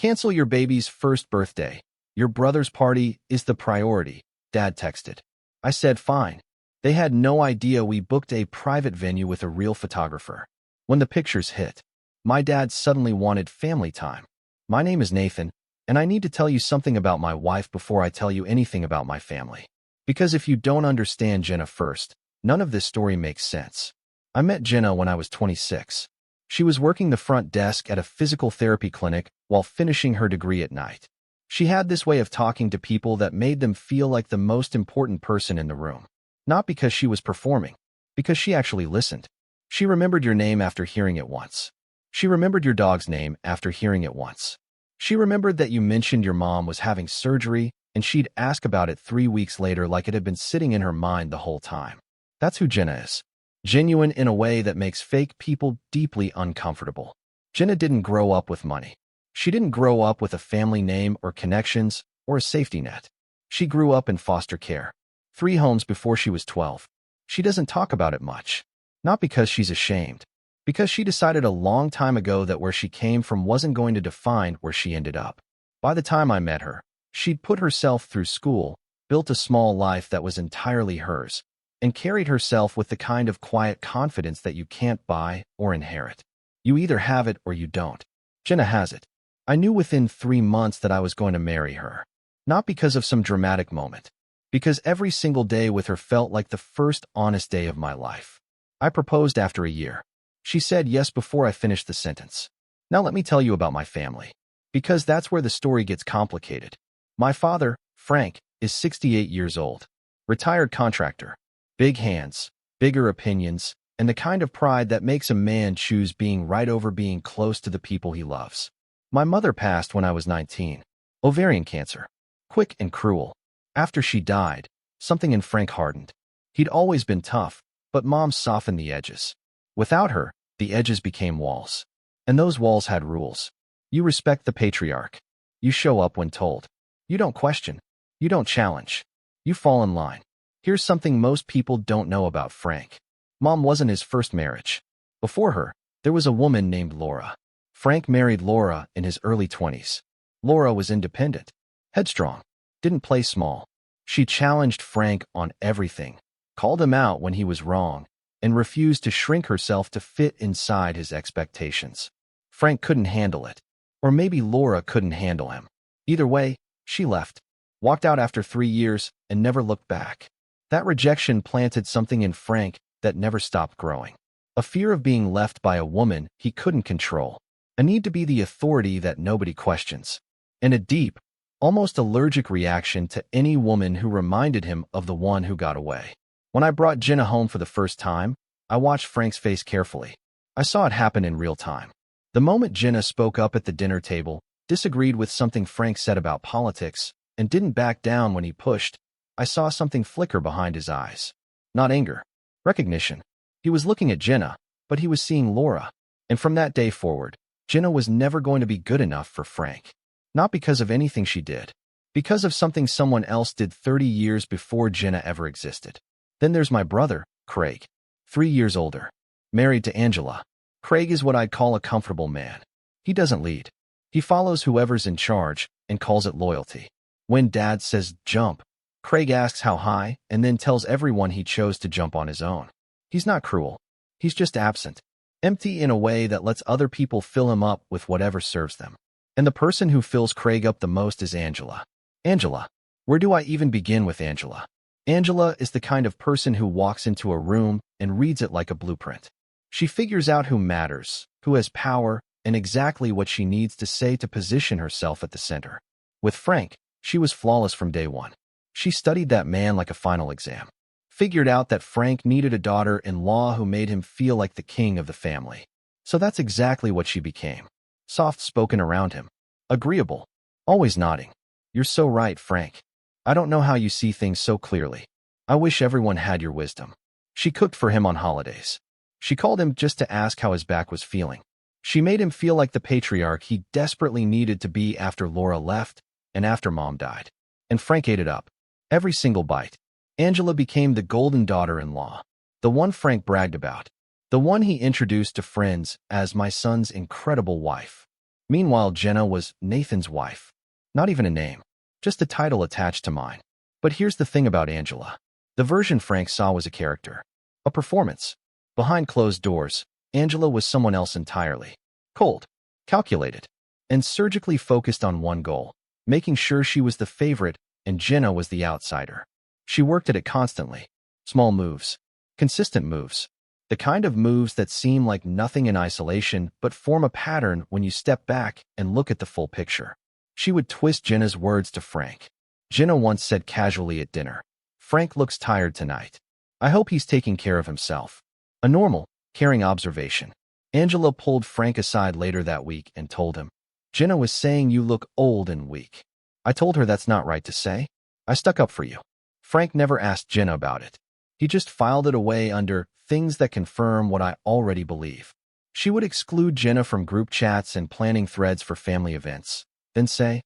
Cancel your baby's first birthday. Your brother's party is the priority, Dad texted. I said fine. They had no idea we booked a private venue with a real photographer. When the pictures hit, my dad suddenly wanted family time. My name is Nathan, and I need to tell you something about my wife before I tell you anything about my family. Because if you don't understand Jenna first, none of this story makes sense. I met Jenna when I was 26. She was working the front desk at a physical therapy clinic while finishing her degree at night. She had this way of talking to people that made them feel like the most important person in the room. Not because she was performing, because she actually listened. She remembered your name after hearing it once. She remembered your dog's name after hearing it once. She remembered that you mentioned your mom was having surgery, and she'd ask about it 3 weeks later like it had been sitting in her mind the whole time. That's who Jenna is. Genuine in a way that makes fake people deeply uncomfortable. Jenna didn't grow up with money. She didn't grow up with a family name or connections or a safety net. She grew up in foster care. 3 homes before she was 12. She doesn't talk about it much. Not because she's ashamed. Because she decided a long time ago that where she came from wasn't going to define where she ended up. By the time I met her, she'd put herself through school, built a small life that was entirely hers, and carried herself with the kind of quiet confidence that you can't buy or inherit. You either have it or you don't. Jenna has it. I knew within 3 months that I was going to marry her. Not because of some dramatic moment. Because every single day with her felt like the first honest day of my life. I proposed after a year. She said yes before I finished the sentence. Now let me tell you about my family. Because that's where the story gets complicated. My father, Frank, is 68 years old. Retired contractor. Big hands, bigger opinions, and the kind of pride that makes a man choose being right over being close to the people he loves. My mother passed when I was 19. Ovarian cancer. Quick and cruel. After she died, something in Frank hardened. He'd always been tough, but Mom softened the edges. Without her, the edges became walls. And those walls had rules. You respect the patriarch. You show up when told. You don't question. You don't challenge. You fall in line. Here's something most people don't know about Frank. Mom wasn't his first marriage. Before her, there was a woman named Laura. Frank married Laura in his early 20s. Laura was independent, headstrong, didn't play small. She challenged Frank on everything, called him out when he was wrong, and refused to shrink herself to fit inside his expectations. Frank couldn't handle it. Or maybe Laura couldn't handle him. Either way, she left, walked out after 3 years, and never looked back. That rejection planted something in Frank that never stopped growing. A fear of being left by a woman he couldn't control. A need to be the authority that nobody questions. And a deep, almost allergic reaction to any woman who reminded him of the one who got away. When I brought Jenna home for the first time, I watched Frank's face carefully. I saw it happen in real time. The moment Jenna spoke up at the dinner table, disagreed with something Frank said about politics, and didn't back down when he pushed, I saw something flicker behind his eyes. Not anger. Recognition. He was looking at Jenna, but he was seeing Laura. And from that day forward, Jenna was never going to be good enough for Frank. Not because of anything she did. Because of something someone else did 30 years before Jenna ever existed. Then there's my brother, Craig. 3 years older. Married to Angela. Craig is what I'd call a comfortable man. He doesn't lead. He follows whoever's in charge and calls it loyalty. When Dad says jump, Craig asks how high and then tells everyone he chose to jump on his own. He's not cruel. He's just absent. Empty in a way that lets other people fill him up with whatever serves them. And the person who fills Craig up the most is Angela. Angela. Where do I even begin with Angela? Angela is the kind of person who walks into a room and reads it like a blueprint. She figures out who matters, who has power, and exactly what she needs to say to position herself at the center. With Frank, she was flawless from day one. She studied that man like a final exam. Figured out that Frank needed a daughter-in-law who made him feel like the king of the family. So that's exactly what she became. Soft-spoken around him. Agreeable. Always nodding. You're so right, Frank. I don't know how you see things so clearly. I wish everyone had your wisdom. She cooked for him on holidays. She called him just to ask how his back was feeling. She made him feel like the patriarch he desperately needed to be after Laura left and after Mom died. And Frank ate it up. Every single bite. Angela became the golden daughter-in-law. The one Frank bragged about. The one he introduced to friends as my son's incredible wife. Meanwhile, Jenna was Nathan's wife. Not even a name, just a title attached to mine. But here's the thing about Angela. The version Frank saw was a character, a performance. Behind closed doors, Angela was someone else entirely. Cold, calculated, and surgically focused on one goal, making sure she was the favorite and Jenna was the outsider. She worked at it constantly. Small moves, consistent moves, the kind of moves that seem like nothing in isolation but form a pattern when you step back and look at the full picture. She would twist Jenna's words to Frank. Jenna once said casually at dinner, "Frank looks tired tonight. I hope he's taking care of himself." A normal, caring observation. Angela pulled Frank aside later that week and told him, "Jenna was saying you look old and weak." I told her that's not right to say. I stuck up for you. Frank never asked Jenna about it. He just filed it away under things that confirm what I already believe. She would exclude Jenna from group chats and planning threads for family events, then say,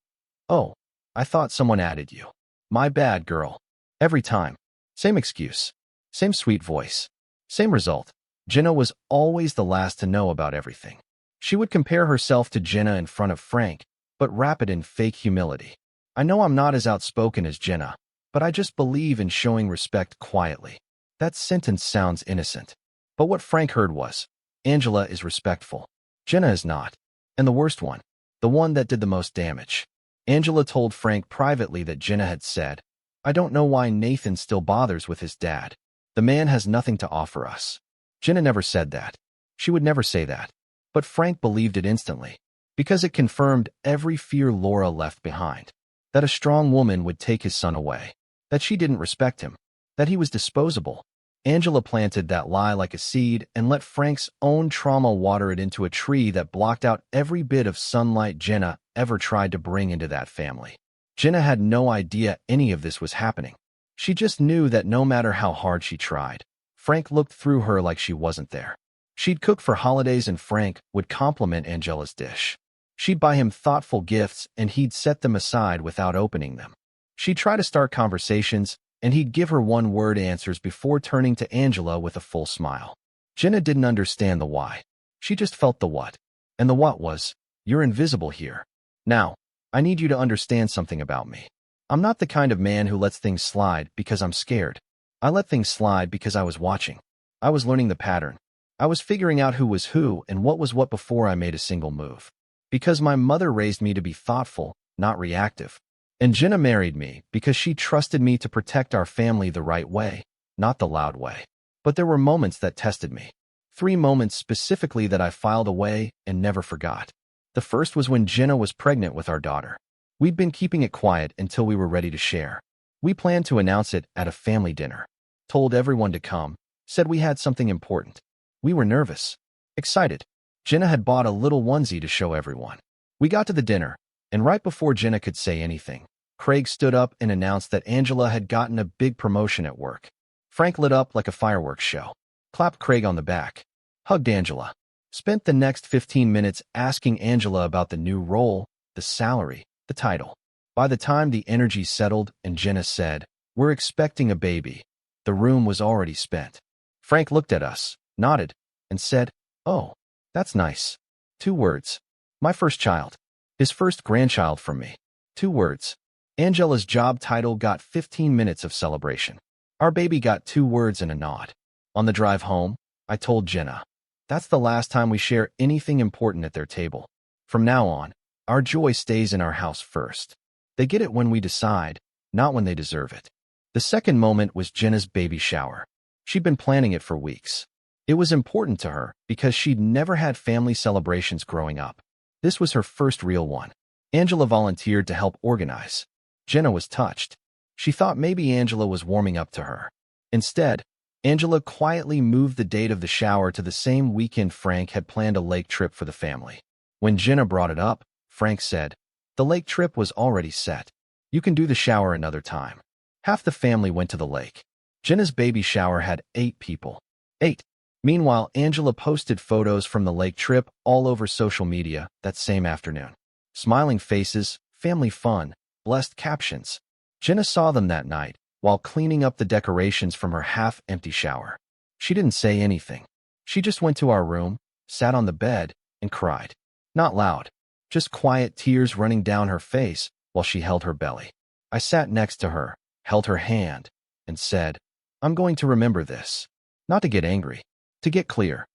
"Oh, I thought someone added you. My bad, girl." Every time. Same excuse. Same sweet voice. Same result. Jenna was always the last to know about everything. She would compare herself to Jenna in front of Frank, but wrap it in fake humility. I know I'm not as outspoken as Jenna, but I just believe in showing respect quietly. That sentence sounds innocent. But what Frank heard was, Angela is respectful. Jenna is not. And the worst one, the one that did the most damage. Angela told Frank privately that Jenna had said, "I don't know why Nathan still bothers with his dad. The man has nothing to offer us." Jenna never said that. She would never say that. But Frank believed it instantly, because it confirmed every fear Laura left behind. That a strong woman would take his son away. That she didn't respect him. That he was disposable. Angela planted that lie like a seed and let Frank's own trauma water it into a tree that blocked out every bit of sunlight Jenna ever tried to bring into that family. Jenna had no idea any of this was happening. She just knew that no matter how hard she tried, Frank looked through her like she wasn't there. She'd cook for holidays and Frank would compliment Angela's dish. She'd buy him thoughtful gifts and he'd set them aside without opening them. She'd try to start conversations and he'd give her one-word answers before turning to Angela with a full smile. Jenna didn't understand the why. She just felt the what. And the what was, "You're invisible here. Now, I need you to understand something about me. I'm not the kind of man who lets things slide because I'm scared. I let things slide because I was watching. I was learning the pattern. I was figuring out who was who and what was what before I made a single move. Because my mother raised me to be thoughtful, not reactive. And Jenna married me because she trusted me to protect our family the right way, not the loud way. But there were moments that tested me. 3 moments specifically that I filed away and never forgot. The first was when Jenna was pregnant with our daughter. We'd been keeping it quiet until we were ready to share. We planned to announce it at a family dinner. Told everyone to come. Said we had something important. We were nervous. Excited. Jenna had bought a little onesie to show everyone. We got to the dinner, and right before Jenna could say anything, Craig stood up and announced that Angela had gotten a big promotion at work. Frank lit up like a fireworks show. Clapped Craig on the back. Hugged Angela. Spent the next 15 minutes asking Angela about the new role, the salary, the title. By the time the energy settled and Jenna said, "We're expecting a baby," the room was already spent. Frank looked at us, nodded, and said, "Oh, that's nice." 2 words. My first child. His first grandchild from me. 2 words. Angela's job title got 15 minutes of celebration. Our baby got 2 words and a nod. On the drive home, I told Jenna, "That's the last time we share anything important at their table. From now on, our joy stays in our house first. They get it when we decide, not when they deserve it." The second moment was Jenna's baby shower. She'd been planning it for weeks. It was important to her because she'd never had family celebrations growing up. This was her first real one. Angela volunteered to help organize. Jenna was touched. She thought maybe Angela was warming up to her. Instead, Angela quietly moved the date of the shower to the same weekend Frank had planned a lake trip for the family. When Jenna brought it up, Frank said, "The lake trip was already set. You can do the shower another time." Half the family went to the lake. Jenna's baby shower had 8 people. 8. Meanwhile, Angela posted photos from the lake trip all over social media that same afternoon. Smiling faces, family fun, blessed captions. Jenna saw them that night while cleaning up the decorations from her half-empty shower. She didn't say anything. She just went to our room, sat on the bed, and cried. Not loud, just quiet tears running down her face while she held her belly. I sat next to her, held her hand, and said, "I'm going to remember this. Not to get angry, to get clear."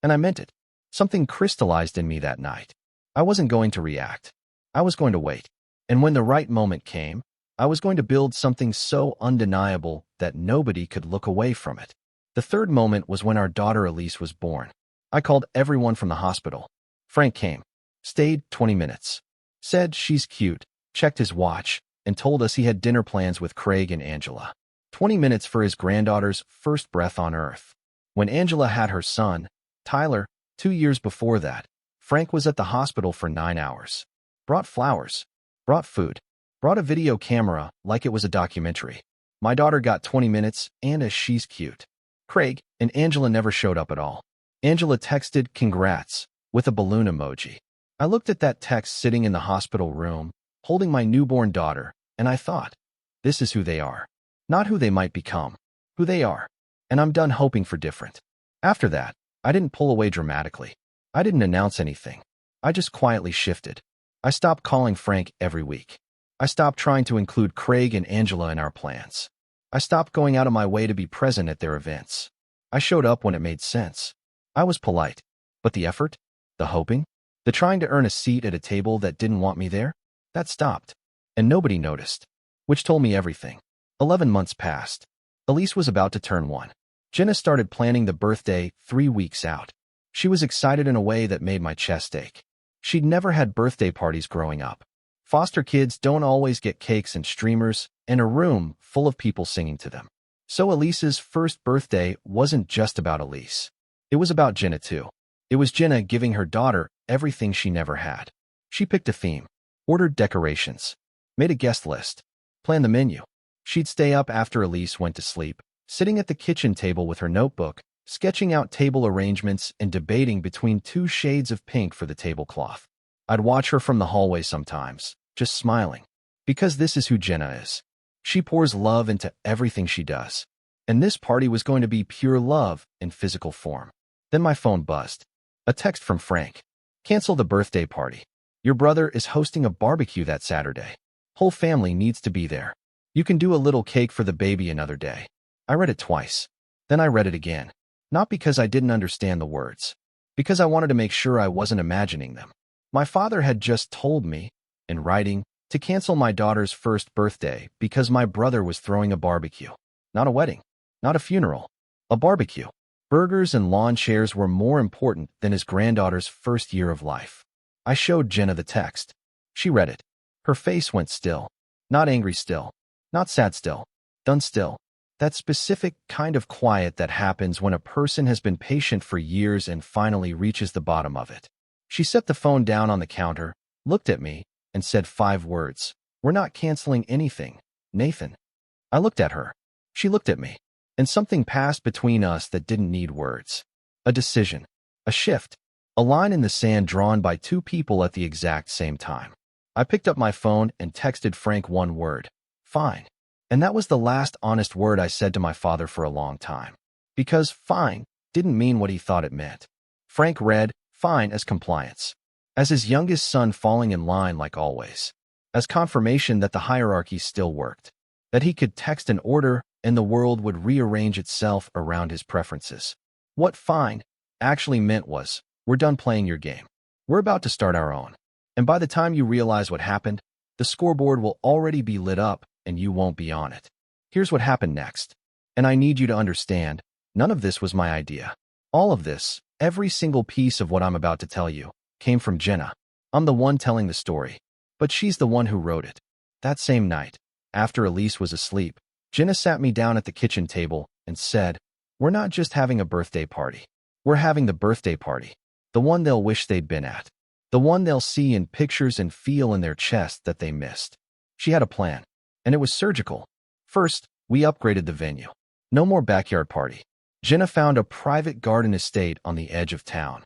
And I meant it. Something crystallized in me that night. I wasn't going to react. I was going to wait. And when the right moment came, I was going to build something so undeniable that nobody could look away from it. The third moment was when our daughter Elise was born. I called everyone from the hospital. Frank came, stayed 20 minutes, said she's cute, checked his watch, and told us he had dinner plans with Craig and Angela. 20 minutes for his granddaughter's first breath on Earth. When Angela had her son, Tyler, 2 years before that, Frank was at the hospital for 9 hours. Brought flowers, brought food, brought a video camera like it was a documentary. My daughter got 20 minutes, and as she's cute. Craig and Angela never showed up at all. Angela texted congrats with a balloon emoji. I looked at that text sitting in the hospital room, holding my newborn daughter, and I thought, this is who they are. Not who they might become, who they are. And I'm done hoping for different. After that, I didn't pull away dramatically. I didn't announce anything. I just quietly shifted. I stopped calling Frank every week. I stopped trying to include Craig and Angela in our plans. I stopped going out of my way to be present at their events. I showed up when it made sense. I was polite. But the effort, the hoping, the trying to earn a seat at a table that didn't want me there, that stopped. And nobody noticed. Which told me everything. 11 months passed. Elise was about to turn 1. Jenna started planning the birthday 3 weeks out. She was excited in a way that made my chest ache. She'd never had birthday parties growing up. Foster kids don't always get cakes and streamers and a room full of people singing to them. So Elise's first birthday wasn't just about Elise. It was about Jenna too. It was Jenna giving her daughter everything she never had. She picked a theme, ordered decorations, made a guest list, planned the menu. She'd stay up after Elise went to sleep, sitting at the kitchen table with her notebook, sketching out table arrangements and debating between 2 shades of pink for the tablecloth. I'd watch her from the hallway sometimes, just smiling. Because this is who Jenna is. She pours love into everything she does. And this party was going to be pure love in physical form. Then my phone buzzed. A text from Frank. Cancel the birthday party. Your brother is hosting a barbecue that Saturday. Whole family needs to be there. You can do a little cake for the baby another day. I read it twice. Then I read it again. Not because I didn't understand the words. Because I wanted to make sure I wasn't imagining them. My father had just told me, in writing, to cancel my daughter's first birthday because my brother was throwing a barbecue. Not a wedding. Not a funeral. A barbecue. Burgers and lawn chairs were more important than his granddaughter's first year of life. I showed Jenna the text. She read it. Her face went still. Not angry still. Not sad still. Done still. That specific kind of quiet that happens when a person has been patient for years and finally reaches the bottom of it. She set the phone down on the counter, looked at me, and said 5 words. We're not canceling anything, Nathan. I looked at her. She looked at me. And something passed between us that didn't need words. A decision. A shift. A line in the sand drawn by 2 people at the exact same time. I picked up my phone and texted Frank 1 word. Fine. And that was the last honest word I said to my father for a long time. Because fine didn't mean what he thought it meant. Frank read fine as compliance. As his youngest son falling in line like always. As confirmation that the hierarchy still worked. That he could text an order and the world would rearrange itself around his preferences. What fine actually meant was, we're done playing your game. We're about to start our own. And by the time you realize what happened, the scoreboard will already be lit up and you won't be on it. Here's what happened next. And I need you to understand, none of this was my idea. All of this, every single piece of what I'm about to tell you, came from Jenna. I'm the one telling the story, but she's the one who wrote it. That same night, after Elise was asleep, Jenna sat me down at the kitchen table and said, we're not just having a birthday party. We're having the birthday party. The one they'll wish they'd been at. The one they'll see in pictures and feel in their chest that they missed. She had a plan, and it was surgical. First, we upgraded the venue. No more backyard party. Jenna found a private garden estate on the edge of town.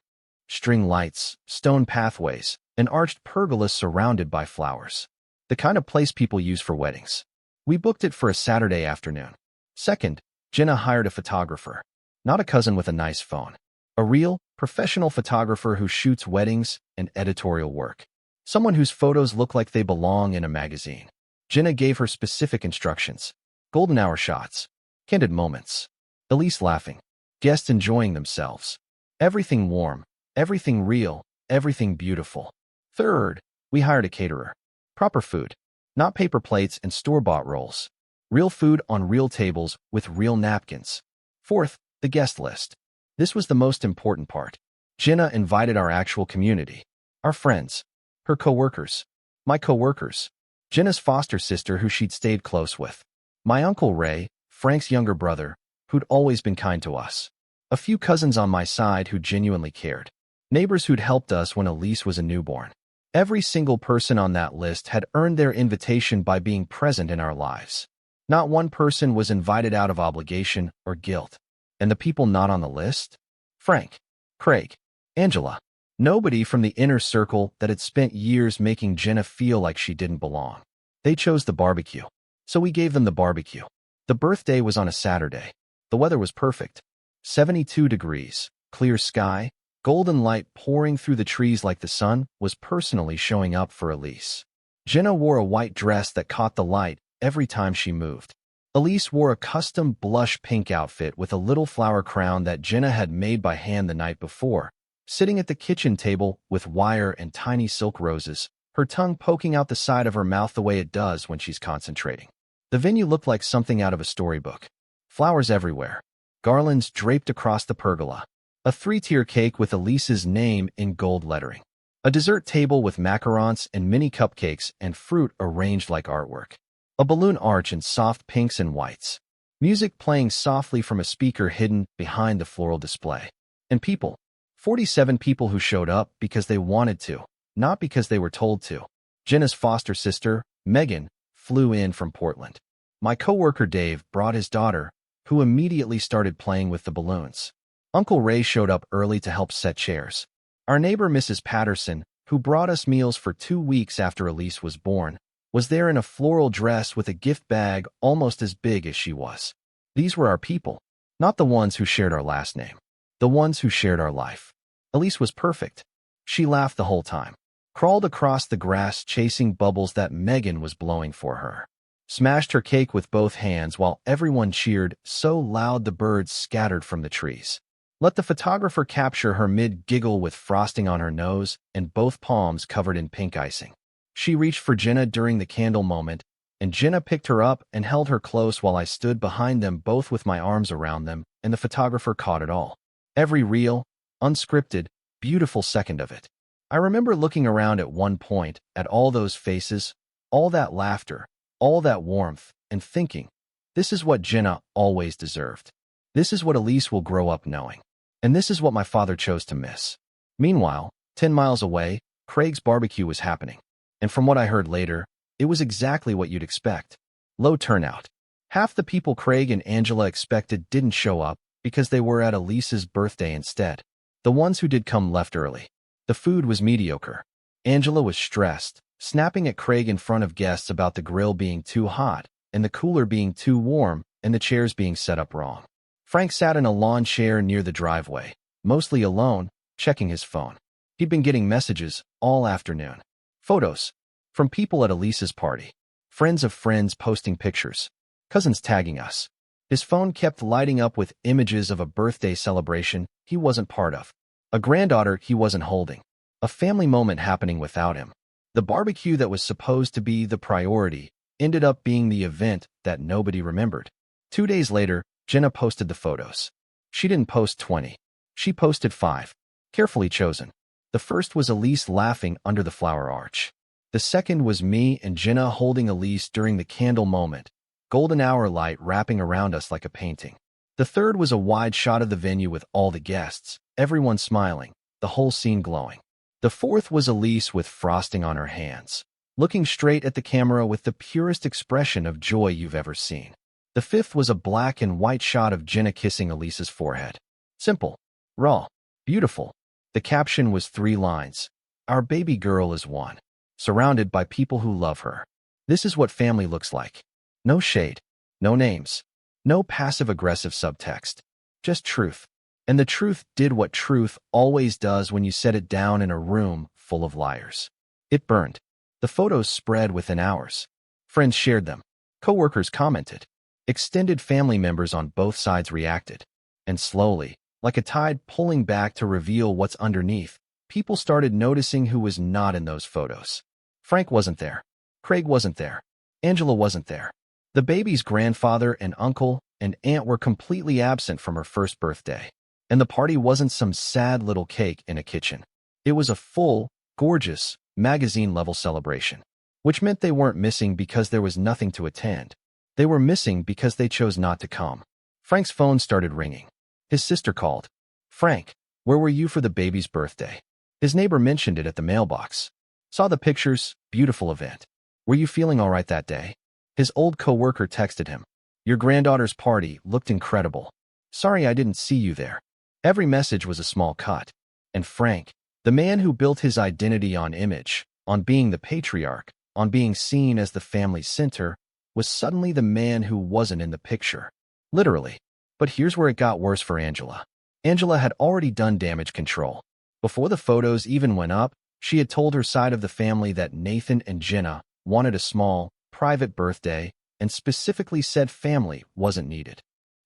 String lights, stone pathways, an arched pergola surrounded by flowers. The kind of place people use for weddings. We booked it for a Saturday afternoon. Second, Jenna hired a photographer. Not a cousin with a nice phone. A real, professional photographer who shoots weddings and editorial work. Someone whose photos look like they belong in a magazine. Jenna gave her specific instructions. Golden hour shots. Candid moments. Elise laughing. Guests enjoying themselves. Everything warm. Everything real. Everything beautiful. Third, we hired a caterer. Proper food. Not paper plates and store-bought rolls. Real food on real tables with real napkins. Fourth, the guest list. This was the most important part. Jenna invited our actual community. Our friends. Her co-workers. My co-workers. Jenna's foster sister who she'd stayed close with. My Uncle Ray, Frank's younger brother, who'd always been kind to us. A few cousins on my side who genuinely cared. Neighbors who'd helped us when Elise was a newborn. Every single person on that list had earned their invitation by being present in our lives. Not one person was invited out of obligation or guilt. And the people not on the list? Frank, Craig, Angela. Nobody from the inner circle that had spent years making Jenna feel like she didn't belong. They chose the barbecue. So we gave them the barbecue. The birthday was on a Saturday. The weather was perfect. 72 degrees, clear sky, golden light pouring through the trees like the sun was personally showing up for Elise. Jenna wore a white dress that caught the light every time she moved. Elise wore a custom blush pink outfit with a little flower crown that Jenna had made by hand the night before, sitting at the kitchen table with wire and tiny silk roses, her tongue poking out the side of her mouth the way it does when she's concentrating. The venue looked like something out of a storybook. Flowers everywhere. Garlands draped across the pergola. A 3-tier cake with Elise's name in gold lettering. A dessert table with macarons and mini cupcakes and fruit arranged like artwork. A balloon arch in soft pinks and whites. Music playing softly from a speaker hidden behind the floral display. And people. 47 people who showed up because they wanted to, not because they were told to. Jenna's foster sister, Megan, flew in from Portland. My coworker Dave brought his daughter, who immediately started playing with the balloons. Uncle Ray showed up early to help set chairs. Our neighbor Mrs. Patterson, who brought us meals for 2 weeks after Elise was born, was there in a floral dress with a gift bag almost as big as she was. These were our people, not the ones who shared our last name. The ones who shared our life. Elise was perfect. She laughed the whole time. Crawled across the grass chasing bubbles that Megan was blowing for her. Smashed her cake with both hands while everyone cheered so loud the birds scattered from the trees. Let the photographer capture her mid-giggle with frosting on her nose and both palms covered in pink icing. She reached for Jenna during the candle moment, and Jenna picked her up and held her close while I stood behind them both with my arms around them, and the photographer caught it all. Every real, unscripted, beautiful second of it. I remember looking around at one point at all those faces, all that laughter, all that warmth, and thinking, this is what Jenna always deserved. This is what Elise will grow up knowing. And this is what my father chose to miss. Meanwhile, 10 miles away, Craig's barbecue was happening. And from what I heard later, it was exactly what you'd expect. Low turnout. Half the people Craig and Angela expected didn't show up because they were at Elise's birthday instead. The ones who did come left early. The food was mediocre. Angela was stressed, snapping at Craig in front of guests about the grill being too hot, and the cooler being too warm, and the chairs being set up wrong. Frank sat in a lawn chair near the driveway, mostly alone, checking his phone. He'd been getting messages all afternoon. Photos. From people at Elise's party. Friends of friends posting pictures. Cousins tagging us. His phone kept lighting up with images of a birthday celebration he wasn't part of. A granddaughter he wasn't holding. A family moment happening without him. The barbecue that was supposed to be the priority ended up being the event that nobody remembered. 2 days later, Jenna posted the photos. She didn't post 20. She posted 5. Carefully chosen. The first was Elise laughing under the flower arch. The second was me and Jenna holding Elise during the candle moment, golden hour light wrapping around us like a painting. The third was a wide shot of the venue with all the guests, everyone smiling, the whole scene glowing. The fourth was Elise with frosting on her hands, looking straight at the camera with the purest expression of joy you've ever seen. The fifth was a black and white shot of Jenna kissing Elise's forehead. Simple, raw, beautiful. The caption was 3 lines. Our baby girl is one. Surrounded by people who love her. This is what family looks like. No shade. No names. No passive-aggressive subtext. Just truth. And the truth did what truth always does when you set it down in a room full of liars. It burned. The photos spread within hours. Friends shared them. Coworkers commented. Extended family members on both sides reacted. And slowly, like a tide pulling back to reveal what's underneath, people started noticing who was not in those photos. Frank wasn't there. Craig wasn't there. Angela wasn't there. The baby's grandfather and uncle and aunt were completely absent from her first birthday. And the party wasn't some sad little cake in a kitchen. It was a full, gorgeous, magazine-level celebration. Which meant they weren't missing because there was nothing to attend. They were missing because they chose not to come. Frank's phone started ringing. His sister called. "Frank, where were you for the baby's birthday?" His neighbor mentioned it at the mailbox. "Saw the pictures, beautiful event. Were you feeling all right that day?" His old coworker texted him. "Your granddaughter's party looked incredible. Sorry I didn't see you there." Every message was a small cut. And Frank, the man who built his identity on image, on being the patriarch, on being seen as the family center, was suddenly the man who wasn't in the picture. Literally. But here's where it got worse for Angela. Angela had already done damage control. Before the photos even went up, she had told her side of the family that Nathan and Jenna wanted a small, private birthday and specifically said family wasn't needed.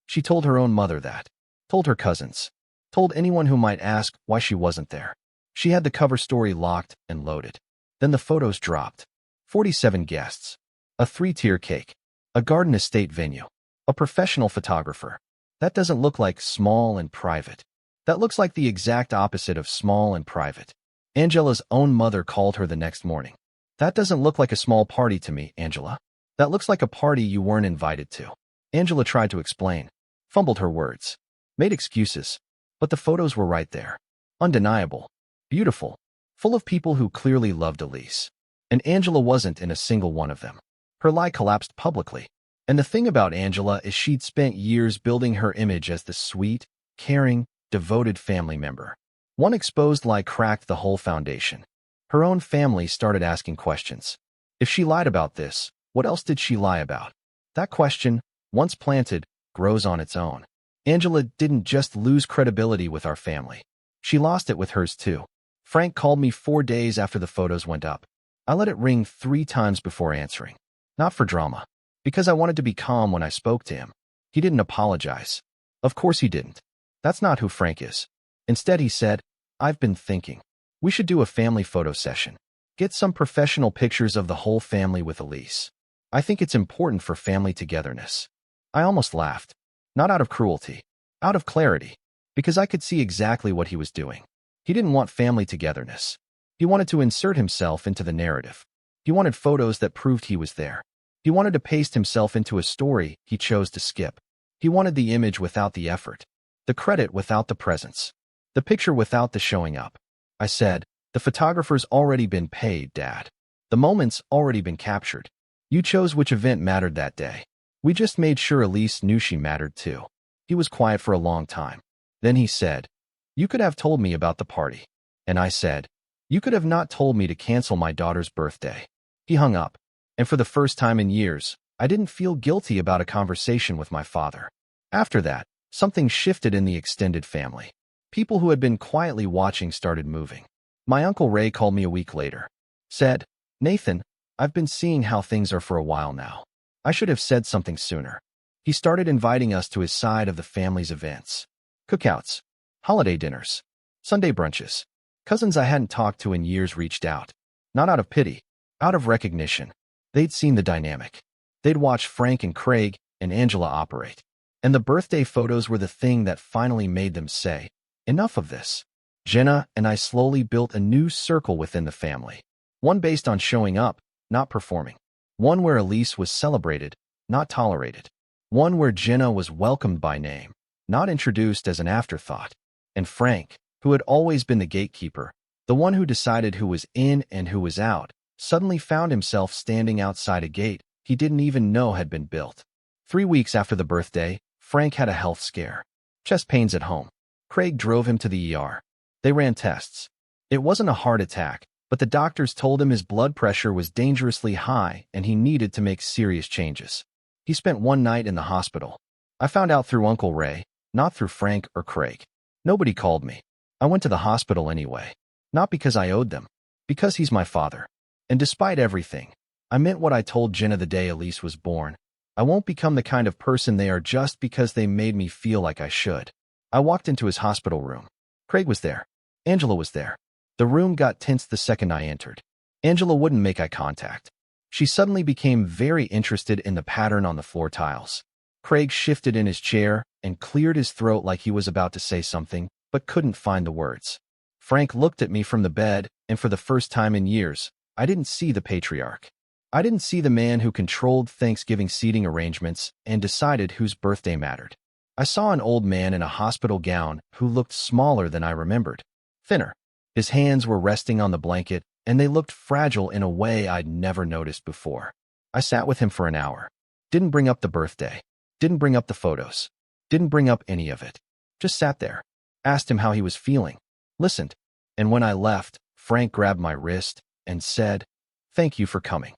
She told her own mother that. Told her cousins. Told anyone who might ask why she wasn't there. She had the cover story locked and loaded. Then the photos dropped. 47 guests. A 3-tier cake. A garden estate venue. A professional photographer. That doesn't look like small and private. That looks like the exact opposite of small and private. Angela's own mother called her the next morning. "That doesn't look like a small party to me, Angela. That looks like a party you weren't invited to." Angela tried to explain. Fumbled her words. Made excuses. But the photos were right there. Undeniable. Beautiful. Full of people who clearly loved Elise. And Angela wasn't in a single one of them. Her lie collapsed publicly. And the thing about Angela is she'd spent years building her image as the sweet, caring, devoted family member. One exposed lie cracked the whole foundation. Her own family started asking questions. If she lied about this, what else did she lie about? That question, once planted, grows on its own. Angela didn't just lose credibility with our family. She lost it with hers too. Frank called me 4 days after the photos went up. I let it ring 3 times before answering. Not for drama. Because I wanted to be calm when I spoke to him. He didn't apologize. Of course he didn't. That's not who Frank is. Instead he said, "I've been thinking. We should do a family photo session. Get some professional pictures of the whole family with Elise. I think it's important for family togetherness." I almost laughed. Not out of cruelty. Out of clarity. Because I could see exactly what he was doing. He didn't want family togetherness. He wanted to insert himself into the narrative. He wanted photos that proved he was there. He wanted to paste himself into a story he chose to skip. He wanted the image without the effort. The credit without the presence. The picture without the showing up. I said, "The photographer's already been paid, Dad. The moment's already been captured. You chose which event mattered that day. We just made sure Elise knew she mattered too." He was quiet for a long time. Then he said, "You could have told me about the party." And I said, "You could have not told me to cancel my daughter's birthday." He hung up. And for the first time in years, I didn't feel guilty about a conversation with my father. After that, something shifted in the extended family. People who had been quietly watching started moving. My Uncle Ray called me a week later. Said, "Nathan, I've been seeing how things are for a while now. I should have said something sooner." He started inviting us to his side of the family's events. Cookouts, holiday dinners, Sunday brunches. Cousins I hadn't talked to in years reached out. Not out of pity, out of recognition. They'd seen the dynamic. They'd watched Frank and Craig and Angela operate. And the birthday photos were the thing that finally made them say, "Enough of this." Jenna and I slowly built a new circle within the family. One based on showing up, not performing. One where Elise was celebrated, not tolerated. One where Jenna was welcomed by name, not introduced as an afterthought. And Frank, who had always been the gatekeeper, the one who decided who was in and who was out, suddenly found himself standing outside a gate he didn't even know had been built. 3 weeks after the birthday, Frank had a health scare. Chest pains at home. Craig drove him to the ER. They ran tests. It wasn't a heart attack, but the doctors told him his blood pressure was dangerously high and he needed to make serious changes. He spent 1 night in the hospital. I found out through Uncle Ray, not through Frank or Craig. Nobody called me. I went to the hospital anyway. Not because I owed them. Because he's my father. And despite everything, I meant what I told Jenna the day Elise was born. I won't become the kind of person they are just because they made me feel like I should. I walked into his hospital room. Craig was there. Angela was there. The room got tense the second I entered. Angela wouldn't make eye contact. She suddenly became very interested in the pattern on the floor tiles. Craig shifted in his chair and cleared his throat like he was about to say something, but couldn't find the words. Frank looked at me from the bed, and for the first time in years, I didn't see the patriarch. I didn't see the man who controlled Thanksgiving seating arrangements and decided whose birthday mattered. I saw an old man in a hospital gown who looked smaller than I remembered, thinner. His hands were resting on the blanket, and they looked fragile in a way I'd never noticed before. I sat with him for an hour. Didn't bring up the birthday. Didn't bring up the photos. Didn't bring up any of it. Just sat there. Asked him how he was feeling. Listened. And when I left, Frank grabbed my wrist and said, "Thank you for coming."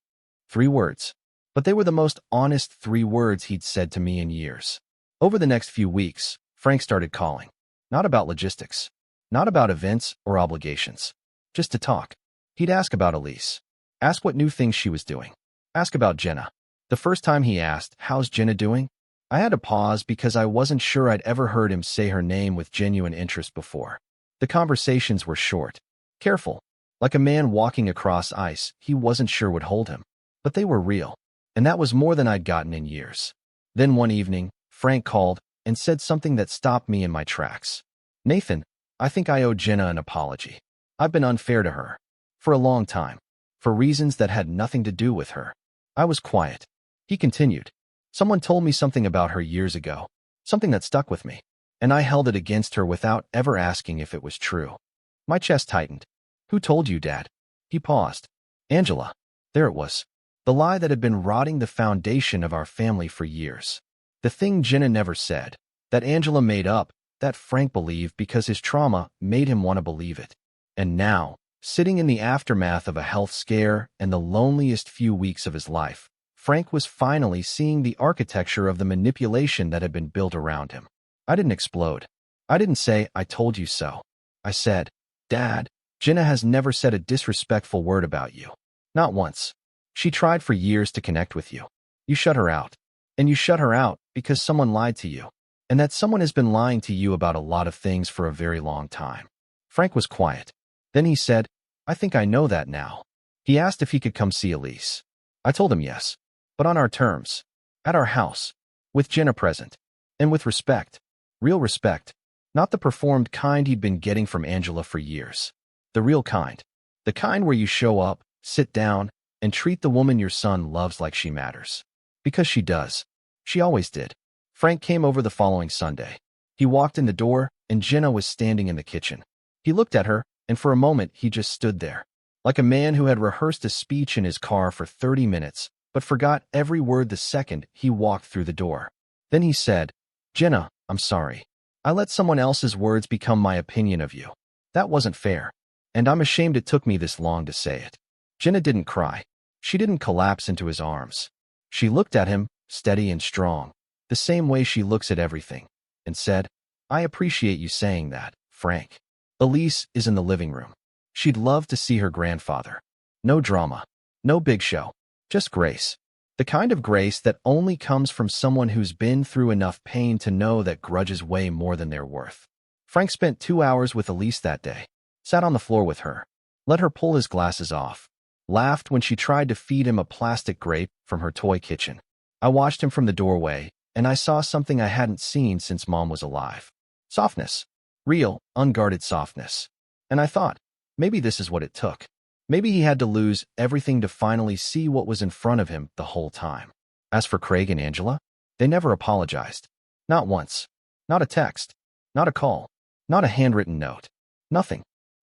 3 words. But they were the most honest 3 words he'd said to me in years. Over the next few weeks, Frank started calling. Not about logistics. Not about events or obligations. Just to talk. He'd ask about Elise. Ask what new things she was doing. Ask about Jenna. The first time he asked, "How's Jenna doing?" I had to pause because I wasn't sure I'd ever heard him say her name with genuine interest before. The conversations were short. Careful. Like a man walking across ice he wasn't sure would hold him. But they were real. And that was more than I'd gotten in years. Then one evening, Frank called and said something that stopped me in my tracks. "Nathan, I think I owe Jenna an apology. I've been unfair to her. For a long time. For reasons that had nothing to do with her." I was quiet. He continued. "Someone told me something about her years ago. Something that stuck with me. And I held it against her without ever asking if it was true." My chest tightened. "Who told you, Dad?" He paused. "Angela." There it was. The lie that had been rotting the foundation of our family for years. The thing Jenna never said. That Angela made up. That Frank believed because his trauma made him want to believe it. And now, sitting in the aftermath of a health scare and the loneliest few weeks of his life, Frank was finally seeing the architecture of the manipulation that had been built around him. I didn't explode. I didn't say, "I told you so." I said, "Dad, Jenna has never said a disrespectful word about you. Not once. She tried for years to connect with you. You shut her out. And you shut her out because someone lied to you. And that someone has been lying to you about a lot of things for a very long time." Frank was quiet. Then he said, "I think I know that now." He asked if he could come see Elise. I told him yes. But on our terms. At our house. With Jenna present. And with respect. Real respect. Not the performed kind he'd been getting from Angela for years. The real kind. The kind where you show up, sit down, and treat the woman your son loves like she matters. Because she does. She always did. Frank came over the following Sunday. He walked in the door, and Jenna was standing in the kitchen. He looked at her, and for a moment he just stood there. Like a man who had rehearsed a speech in his car for 30 minutes, but forgot every word the second he walked through the door. Then he said, "Jenna, I'm sorry. I let someone else's words become my opinion of you. That wasn't fair. And I'm ashamed it took me this long to say it." Jenna didn't cry. She didn't collapse into his arms. She looked at him, steady and strong, the same way she looks at everything, and said, "I appreciate you saying that, Frank. Elise is in the living room. She'd love to see her grandfather. No drama. No big show. Just grace. The kind of grace that only comes from someone who's been through enough pain to know that grudges weigh more than they're worth." Frank spent 2 hours with Elise that day. Sat on the floor with her. Let her pull his glasses off. Laughed when she tried to feed him a plastic grape from her toy kitchen. I watched him from the doorway, and I saw something I hadn't seen since Mom was alive. Softness. Real, unguarded softness. And I thought, maybe this is what it took. Maybe he had to lose everything to finally see what was in front of him the whole time. As for Craig and Angela, they never apologized. Not once. Not a text. Not a call. Not a handwritten note. Nothing.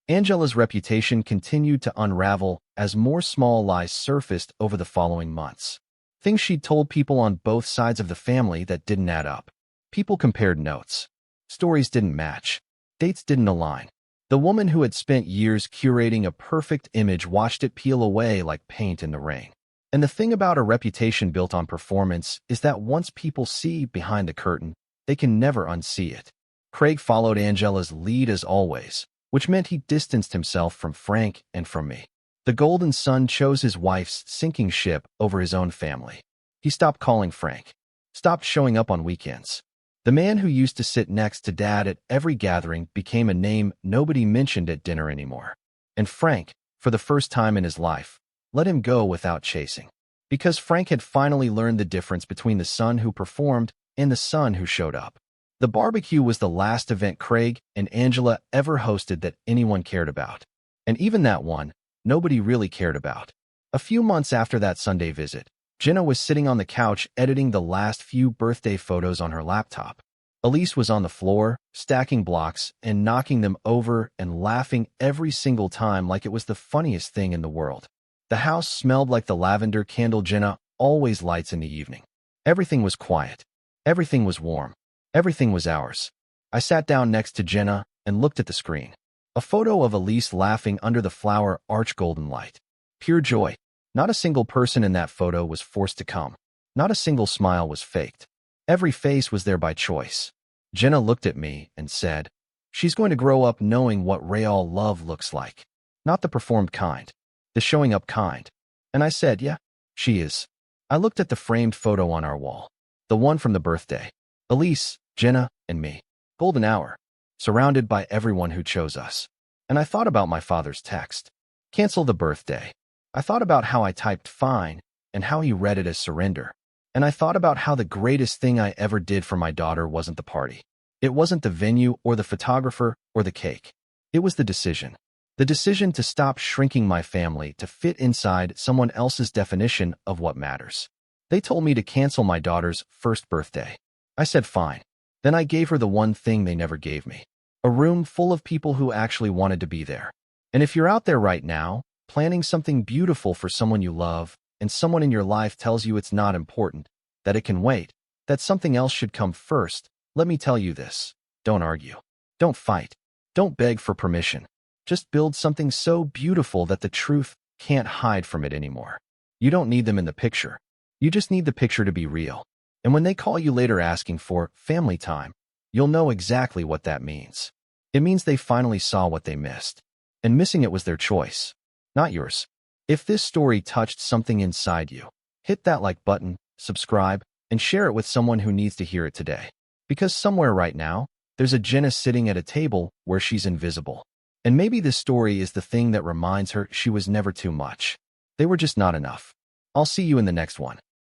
Angela's reputation continued to unravel as more small lies surfaced over the following months. Things she'd told people on both sides of the family that didn't add up. People compared notes. Stories didn't match. Dates didn't align. The woman who had spent years curating a perfect image watched it peel away like paint in the rain. And the thing about a reputation built on performance is that once people see behind the curtain, they can never unsee it. Craig followed Angela's lead as always, which meant he distanced himself from Frank and from me. The golden son chose his wife's sinking ship over his own family. He stopped calling Frank, stopped showing up on weekends. The man who used to sit next to Dad at every gathering became a name nobody mentioned at dinner anymore. And Frank, for the first time in his life, let him go without chasing. Because Frank had finally learned the difference between the son who performed and the son who showed up. The barbecue was the last event Craig and Angela ever hosted that anyone cared about. And even that one, nobody really cared about. A few months after that Sunday visit, Jenna was sitting on the couch editing the last few birthday photos on her laptop. Elise was on the floor, stacking blocks and knocking them over and laughing every single time like it was the funniest thing in the world. The house smelled like the lavender candle Jenna always lights in the evening. Everything was quiet. Everything was warm. Everything was ours. I sat down next to Jenna and looked at the screen. A photo of Elise laughing under the flower arch golden light. Pure joy. Not a single person in that photo was forced to come. Not a single smile was faked. Every face was there by choice. Jenna looked at me and said, "She's going to grow up knowing what real love looks like. Not the performed kind. The showing up kind." And I said, "Yeah, she is." I looked at the framed photo on our wall. The one from the birthday. Elise, Jenna, and me. Golden hour. Surrounded by everyone who chose us. And I thought about my father's text. Cancel the birthday. I thought about how I typed fine and how he read it as surrender. And I thought about how the greatest thing I ever did for my daughter wasn't the party. It wasn't the venue or the photographer or the cake. It was the decision. The decision to stop shrinking my family to fit inside someone else's definition of what matters. They told me to cancel my daughter's first birthday. I said fine. Then I gave her the one thing they never gave me. A room full of people who actually wanted to be there. And if you're out there right now, planning something beautiful for someone you love, and someone in your life tells you it's not important, that it can wait, that something else should come first, let me tell you this. Don't argue. Don't fight. Don't beg for permission. Just build something so beautiful that the truth can't hide from it anymore. You don't need them in the picture. You just need the picture to be real. And when they call you later asking for family time, you'll know exactly what that means. It means they finally saw what they missed. And missing it was their choice, not yours. If this story touched something inside you, hit that like button, subscribe, and share it with someone who needs to hear it today. Because somewhere right now, there's a Jenna sitting at a table where she's invisible. And maybe this story is the thing that reminds her she was never too much. They were just not enough. I'll see you in the next one.